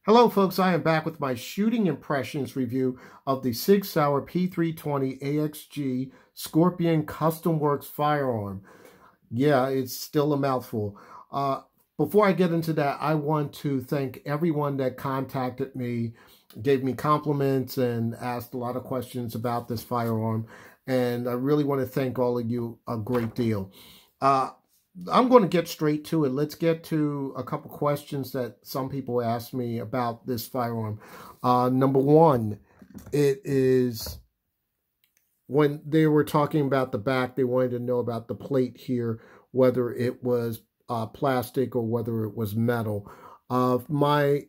Hello folks, I am back with my shooting impressions review of the Sauer P320 AXG Scorpion Custom Works firearm. Yeah, it's still a mouthful. Before I get into that, I want to thank everyone that contacted me, gave me compliments, and asked a lot of questions about this firearm. And I really want to thank all of you a great deal. I'm going to get straight to it. Let's get to a couple questions that some people asked me about this firearm. Number one, it is when they were talking about the back, they wanted to know about the plate here, whether it was plastic or whether it was metal. My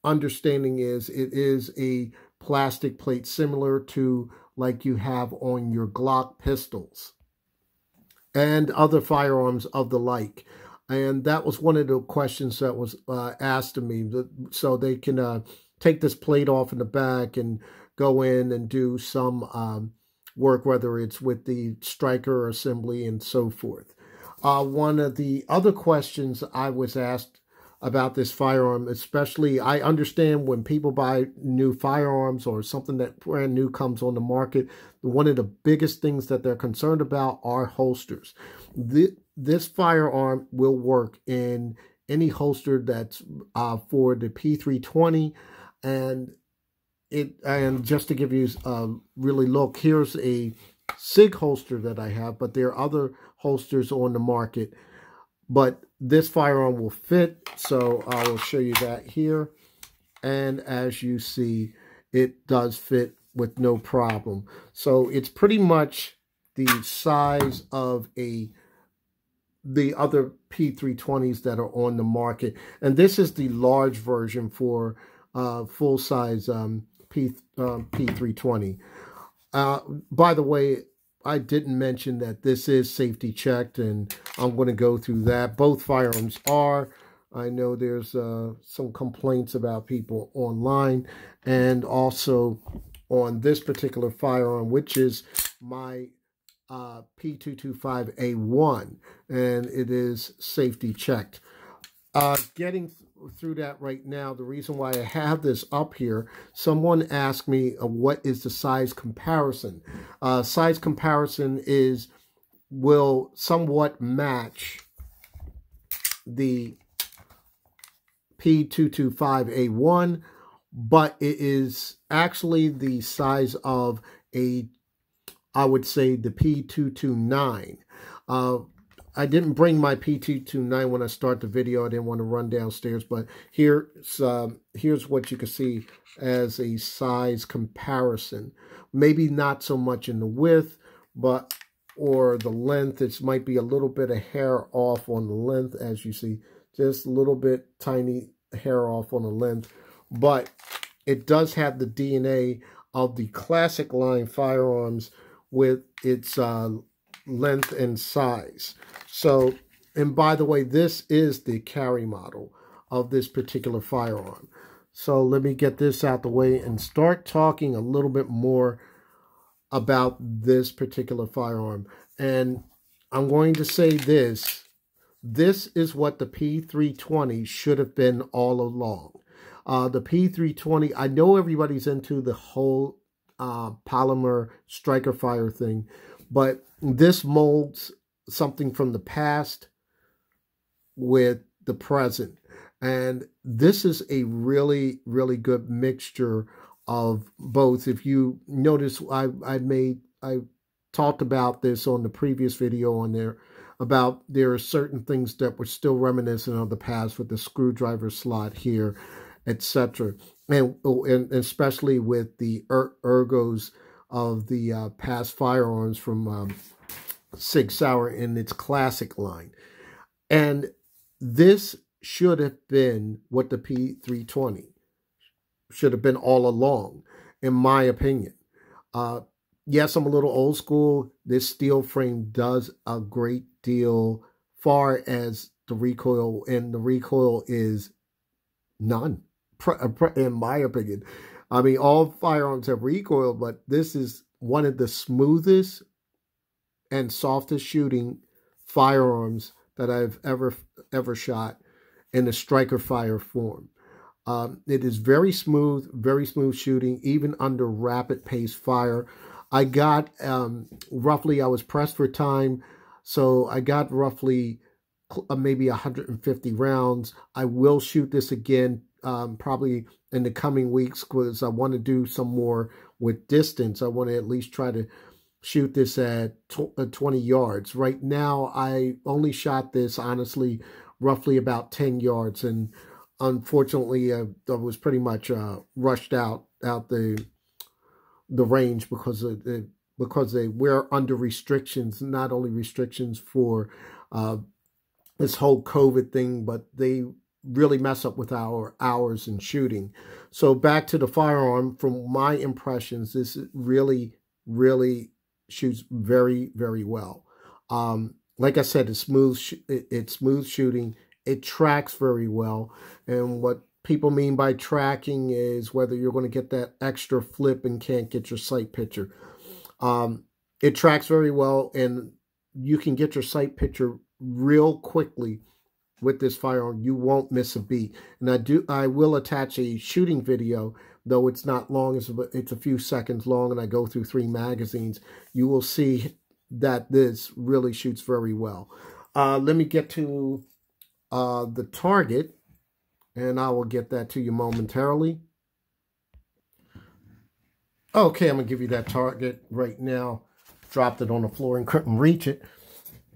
understanding is it is a plastic plate similar to like you have on your Glock pistols and other firearms of the like. And that was one of the questions that was asked of me. So they can take this plate off in the back and go in and do some work, whether it's with the striker assembly and so forth. One of the other questions I was asked about this firearm, especially, I understand when people buy new firearms or something that brand new comes on the market, one of the biggest things that they're concerned about are holsters. This firearm will work in any holster that's for the P320, and just to give you a really look, here's a SIG holster that I have, but there are other holsters on the market. But this firearm will fit, so I will show you that here. And as you see, it does fit with no problem. So it's pretty much the size of the other P320s that are on the market. And this is the large version for full-size P320. By the way, I didn't mention that this is safety checked, and I'm going to go through that. Both firearms are. I know there's some complaints about people online, and also on this particular firearm, which is my P225A1, and it is safety checked. Getting through that right now, the reason why I have this up here, someone asked me what is the size comparison. Size comparison will somewhat match the P225A1, but it is actually the size of I would say the P229. I didn't bring my P229 when I start the video. I didn't want to run downstairs, but here's what you can see as a size comparison. Maybe not so much in the width, or the length. It might be a little bit of hair off on the length, as you see, just a little bit tiny hair off on the length, but it does have the DNA of the classic line firearms with its length and size. So, and by the way, this is the carry model of this particular firearm. So let me get this out the way and start talking a little bit more about this particular firearm. And I'm going to say this is what the P320 should have been all along. The P320, I know everybody's into the whole polymer striker fire thing, but this molds something from the past with the present. And this is a really, really good mixture of both. If you notice, I talked about this on the previous video on there, about there are certain things that were still reminiscent of the past with the screwdriver slot here, etc. And especially with the ergos of the past firearms from Sauer in its classic line. And this should have been what the P320 should have been all along, in my opinion. Yes, I'm a little old school. This steel frame does a great deal far as the recoil, and the recoil is none, in my opinion. I mean, all firearms have recoil, but this is one of the smoothest and softest shooting firearms that I've ever shot in a striker fire form. It is very smooth shooting, even under rapid pace fire. I got roughly, I was pressed for time, so I got roughly maybe 150 rounds. I will shoot this again probably in the coming weeks because I want to do some more with distance. I want to at least try to shoot this at 20 yards. Right now, I only shot this, honestly, roughly about 10 yards, and unfortunately, I was pretty much rushed out the range because we're under restrictions, not only restrictions for this whole COVID thing, but they really mess up with our hours in shooting. So back to the firearm, from my impressions, this really shoots very, very well. Like I said, it's smooth shooting. It tracks very well. And what people mean by tracking is whether you're going to get that extra flip and can't get your sight picture. It tracks very well, and you can get your sight picture real quickly with this firearm. You won't miss a beat. And I will attach a shooting video, though it's not long, it's a few seconds long, and I go through 3 magazines. You will see that this really shoots very well. Let me get to the target, and I will get that to you momentarily. Okay, I'm going to give you that target right now. Dropped it on the floor and couldn't reach it.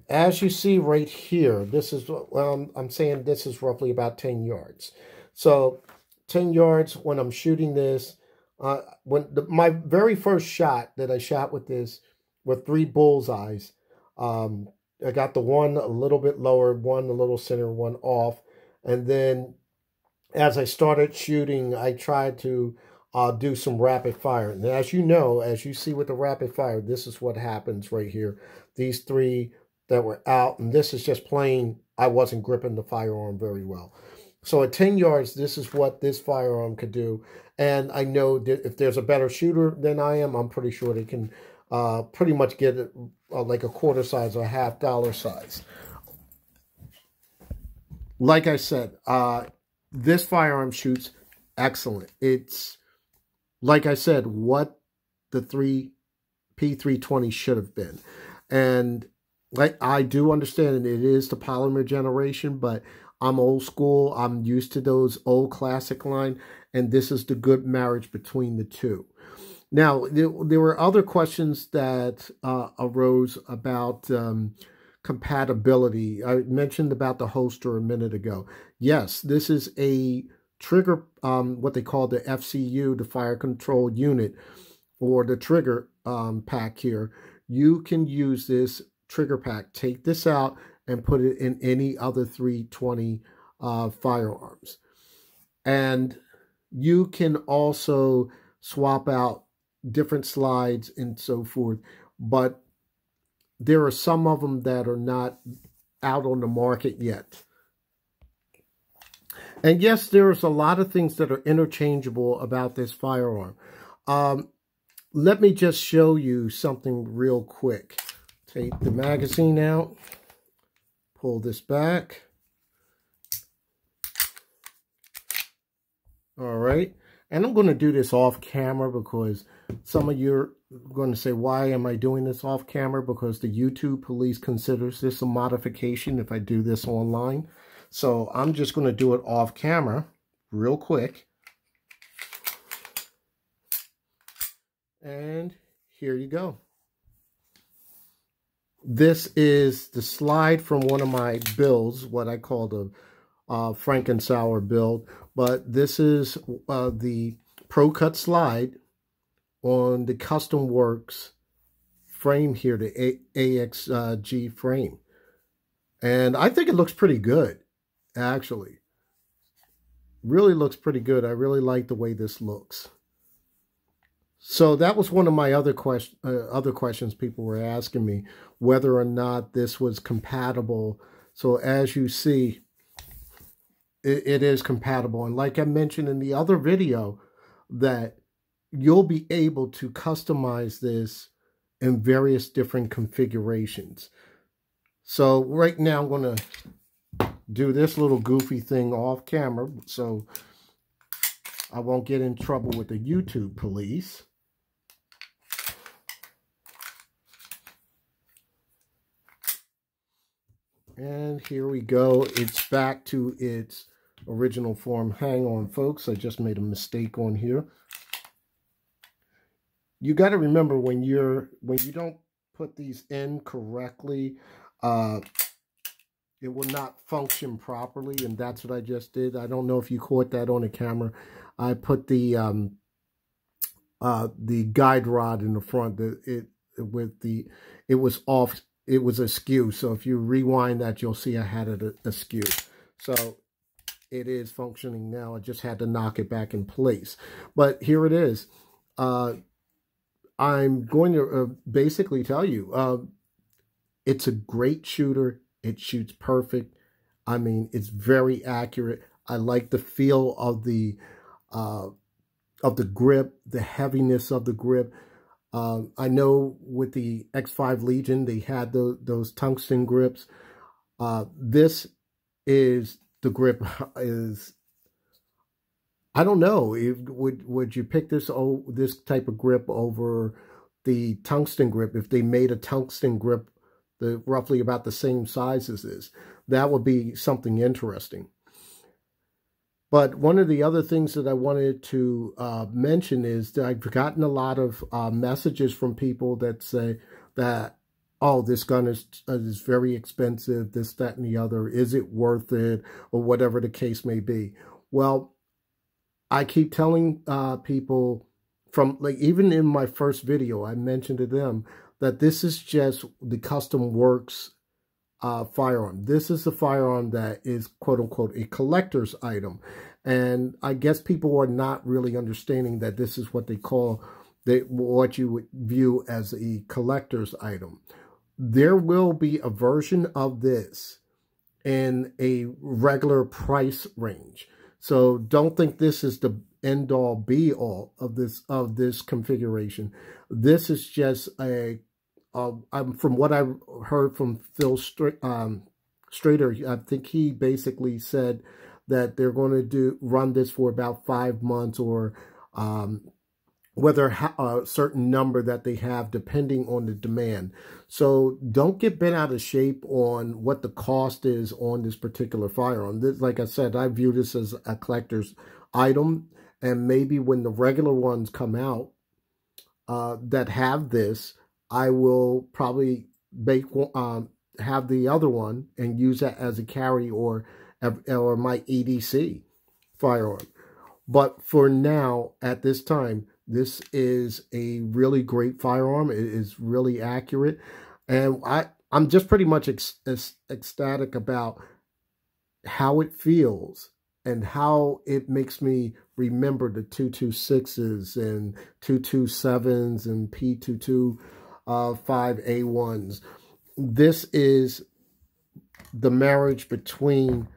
As you see right here, this is, well, I'm saying this is roughly about 10 yards. So 10 yards when I'm shooting this, my very first shot that I shot with this were 3 bullseyes. I got the one a little bit lower, one a little center, one off. And then as I started shooting, I tried to do some rapid fire. And as you know, as you see with the rapid fire, this is what happens right here. These 3 that were out, and this is just plain, I wasn't gripping the firearm very well. So at 10 yards, this is what this firearm could do. And I know that if there's a better shooter than I am, I'm pretty sure they can pretty much get it like a quarter size or $half dollar size. Like I said, this firearm shoots excellent. It's, like I said, what the P320 should have been. And like, I do understand it is the polymer generation, but I'm old school. I'm used to those old classic line, and this is the good marriage between the two. Now, there were other questions that arose about compatibility. I mentioned about the holster a minute ago. Yes, this is a trigger, what they call the FCU, the fire control unit, or the trigger pack here. You can use this trigger pack, take this out and put it in any other 320 firearms. And you can also swap out different slides and so forth, but there are some of them that are not out on the market yet. And yes, there's a lot of things that are interchangeable about this firearm. Let me just show you something real quick. Take the magazine out, pull this back. All right. And I'm going to do this off camera because some of you are going to say, why am I doing this off camera? Because the YouTube police considers this a modification if I do this online. So I'm just going to do it off camera real quick. And here you go. This is the slide from one of my builds, what I call the Frank and Sauer build. But this is the Pro Cut slide on the Custom Works frame here, the AXG frame. And I think it looks pretty good, actually. Really looks pretty good. I really like the way this looks. So that was one of my other questions people were asking me, whether or not this was compatible. So as you see, it is compatible. And like I mentioned in the other video, that you'll be able to customize this in various different configurations. So right now I'm going to do this little goofy thing off camera. So I won't get in trouble with the YouTube police. And here we go. It's back to its original form. Hang on, folks. I just made a mistake on here. You got to remember when you don't put these in correctly, it will not function properly, and that's what I just did. I don't know if you caught that on the camera. I put the guide rod in the front. It was off. It was askew. So if you rewind that, you'll see I had it askew. So it is functioning now. I just had to knock it back in place. But here it is. I'm going to basically tell you, it's a great shooter. It shoots perfect. I mean, it's very accurate. I like the feel of the grip, the heaviness of the grip. I know with the X5 Legion, they had those tungsten grips. This is the grip is. I don't know. Would you pick this type of grip over the tungsten grip if they made a tungsten grip roughly about the same size as this? That would be something interesting. But one of the other things that I wanted to mention is that I've gotten a lot of messages from people that say that, oh, this gun is very expensive, this, that, and the other. Is it worth it? Or whatever the case may be. Well, I keep telling people from, like, even in my first video, I mentioned to them that this is just the Custom Works firearm. This is a firearm that is, quote unquote, a collector's item. And I guess people are not really understanding that this is what they call, what you would view as a collector's item. There will be a version of this in a regular price range. So don't think this is the end all be all of this configuration. This is just from what I heard from Phil Strader, I think he basically said that they're going to run this for about 5 months, or whether a certain number that they have depending on the demand. So don't get bent out of shape on what the cost is on this particular firearm. This, like I said, I view this as a collector's item, and maybe when the regular ones come out that have this, I will probably have the other one and use that as a carry or my EDC firearm. But for now, at this time, this is a really great firearm. It is really accurate. And I'm just pretty much ecstatic about how it feels and how it makes me remember the 226s and 227s and P320 This is the marriage between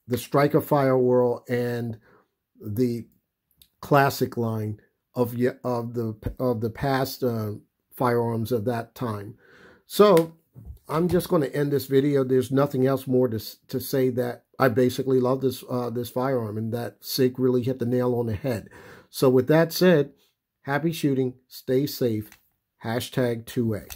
the Striker Firewall and the classic line of the past firearms of that time. So I'm just going to end this video. There's nothing else more to say that I basically love this this firearm, and that Sig really hit the nail on the head. So with that said, happy shooting, stay safe, #2A.